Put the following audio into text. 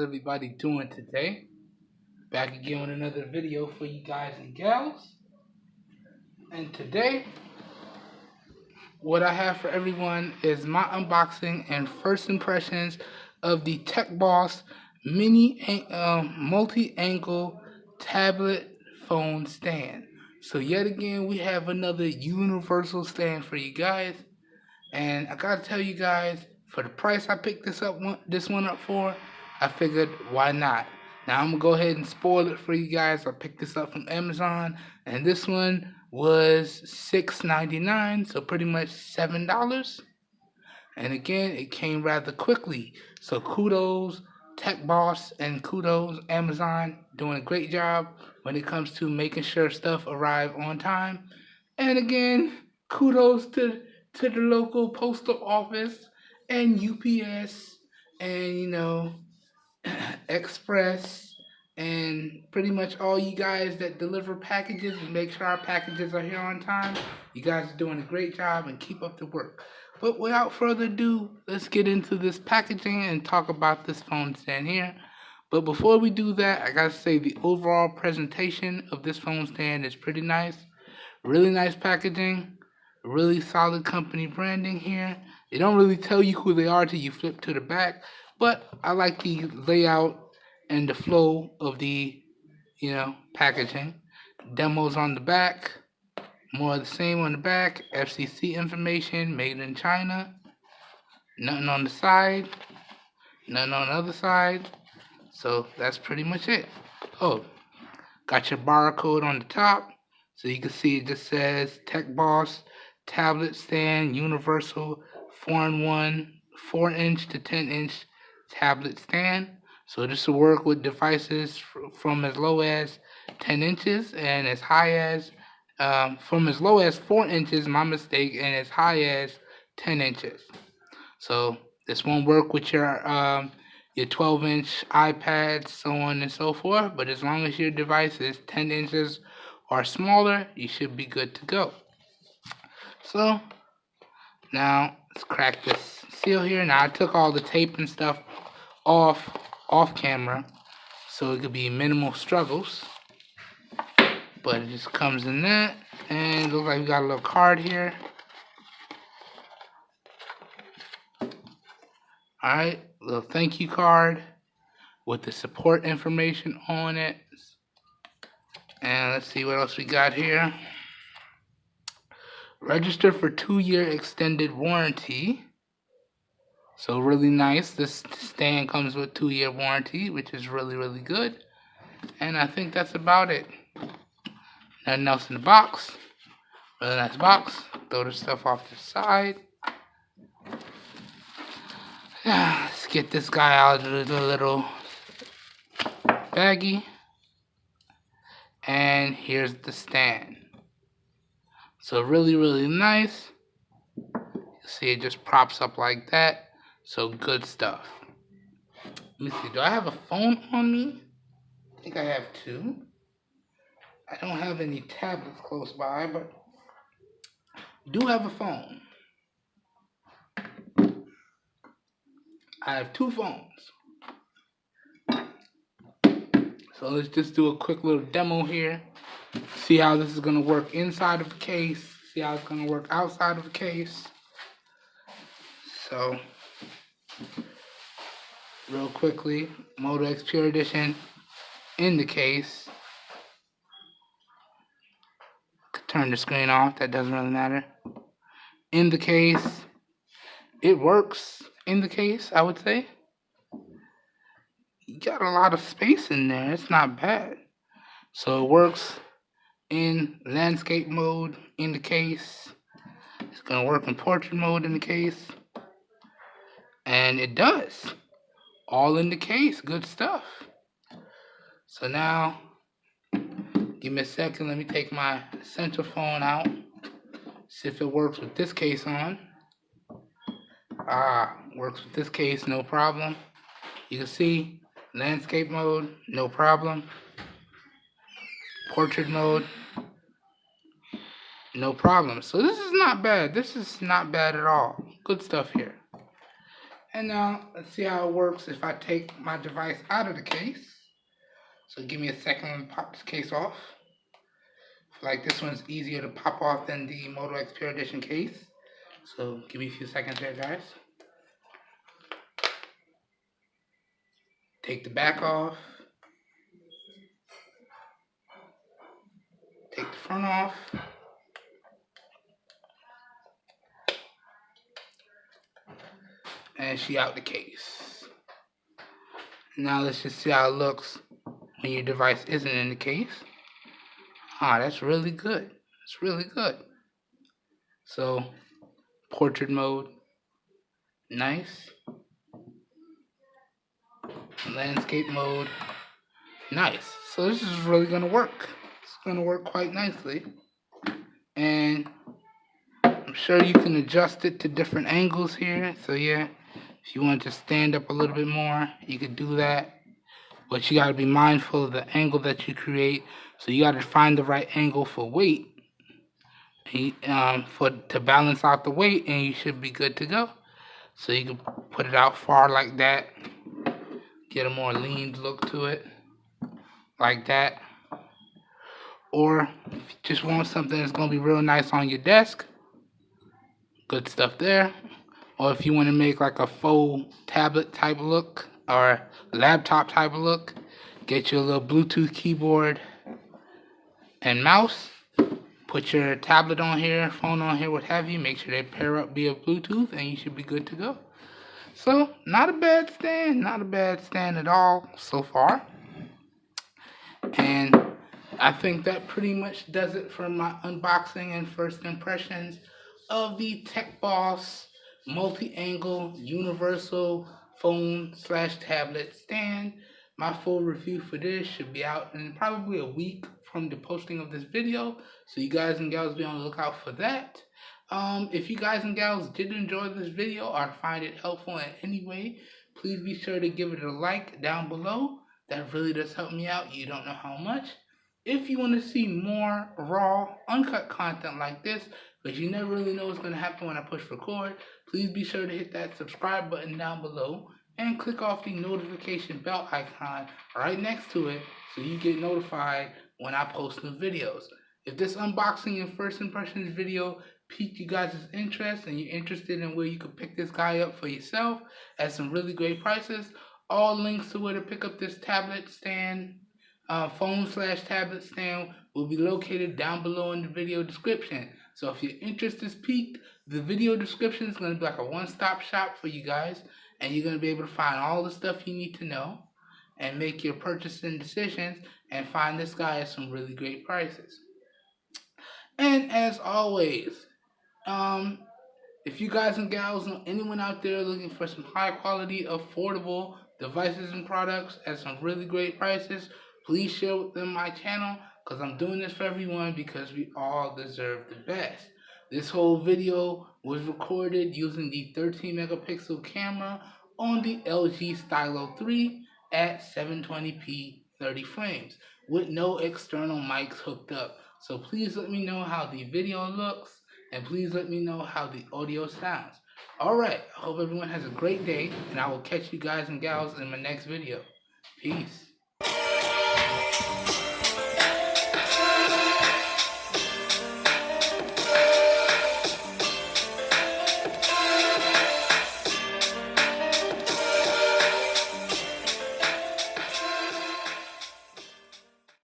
How's everybody doing today? Back again with another video for you guys and gals. And today, what I have for everyone is my unboxing and first impressions of the TecBoss mini multi-angle tablet phone stand. So yet again, we have another universal stand for you guys. And I gotta tell you guys, for the price I picked this one up for, I figured why not. Now I'm gonna go ahead and spoil it for you guys. I picked this up from Amazon, and this one was $6.99, so pretty much $7. And again, it came rather quickly. So kudos TecBoss and kudos Amazon, doing a great job when it comes to making sure stuff arrive on time. And again, kudos to the local postal office and UPS and Express and pretty much all you guys that deliver packages and make sure our packages are here on time. You guys are doing a great job and keep up the work. But without further ado, let's get into this packaging and talk about this phone stand here. But before we do that, I gotta say the overall presentation of this phone stand is pretty nice. Really nice packaging, really solid company branding here. They don't really tell you who they are till you flip to the back, but I like the layout and the flow of the packaging. Demos on the back, more of the same on the back. FCC information, made in China. Nothing on the side, nothing on the other side. So that's pretty much it. Oh, got your barcode on the top, so you can see it just says TecBoss Tablet Stand Universal 4-in-1 4-inch to 10-inch tablet stand. So this will work with devices from as low as 10 inches and as high as from as low as 4 inches, my mistake, and as high as 10 inches. So this won't work with your 12-inch iPads, so on and so forth, but as long as your device is 10 inches or smaller, you should be good to go. So now let's crack this seal here. Now I took all the tape and stuff off camera so it could be minimal struggles, but it just comes in that, and it looks like we got a little card here. Alright, little thank you card with the support information on it. And let's see what else we got here. Register for 2-year extended warranty. So really nice. This stand comes with 2-year warranty, which is really, really good. And I think that's about it. Nothing else in the box. Really nice box. Throw the stuff off the side. Let's get this guy out of the little baggie. And here's the stand. So really, really nice. You see it just props up like that. So good stuff. Let me see. Do I have a phone on me? I think I have 2. I don't have any tablets close by, but I do have a phone. I have 2 phones. So let's just do a quick little demo here. See how this is going to work inside of the case. See how it's going to work outside of the case. So, real quickly, Moto X Pure Edition in the case. Could turn the screen off, that doesn't really matter. In the case, it works in the case, I would say. You got a lot of space in there, it's not bad. So it works in landscape mode in the case. It's going to work in portrait mode in the case. And it does. All in the case. Good stuff. So now, give me a second. Let me take my center phone out. See if it works with this case on. Works with this case, no problem. You can see landscape mode, no problem. Portrait mode, no problem. So this is not bad. This is not bad at all. Good stuff here. And now let's see how it works if I take my device out of the case. So give me a second to pop this case off. I feel like this one's easier to pop off than the Moto X Pure Edition case. So give me a few seconds here, guys. Take the back off. Take the front off. And she out the case. Now let's just see how it looks when your device isn't in the case. Ah, that's really good. It's really good. So, portrait mode, nice. Landscape mode, nice. So this is really gonna work. It's gonna work quite nicely. And I'm sure you can adjust it to different angles here. So yeah, if you want to stand up a little bit more, you could do that. But you gotta be mindful of the angle that you create. So you gotta find the right angle for weight, to balance out the weight, and you should be good to go. So you can put it out far like that, get a more lean look to it, like that. Or if you just want something that's gonna be real nice on your desk, good stuff there. Or if you want to make like a faux tablet type look or laptop type of look, get your little Bluetooth keyboard and mouse. Put your tablet on here, phone on here, what have you. Make sure they pair up via Bluetooth, and you should be good to go. So, not a bad stand. Not a bad stand at all so far. And I think that pretty much does it for my unboxing and first impressions of the TecBoss multi-angle universal phone/tablet stand. My full review for this should be out in probably a week from the posting of this video, so you guys and gals be on the lookout for that. If you guys and gals did enjoy this video or find it helpful in any way, please be sure to give it a like down below. That really does help me out. You don't know how much. If you want to see more raw, uncut content like this, because you never really know what's going to happen when I push record, please be sure to hit that subscribe button down below and click off the notification bell icon right next to it so you get notified when I post new videos. If this unboxing and first impressions video piqued you guys' interest and you're interested in where you could pick this guy up for yourself at some really great prices, all links to where to pick up this tablet stand, phone/tablet stand will be located down below in the video description. So if your interest is piqued, the video description is going to be like a one-stop shop for you guys, and you're going to be able to find all the stuff you need to know and make your purchasing decisions and find this guy at some really great prices. And as always, if you guys and gals know anyone out there looking for some high quality, affordable devices and products at some really great prices, please share with them my channel, because I'm doing this for everyone because we all deserve the best. This whole video was recorded using the 13 megapixel camera on the LG Stylo 3 at 720p 30 frames with no external mics hooked up. So please let me know how the video looks, and please let me know how the audio sounds. Alright, I hope everyone has a great day, and I will catch you guys and gals in my next video. Peace.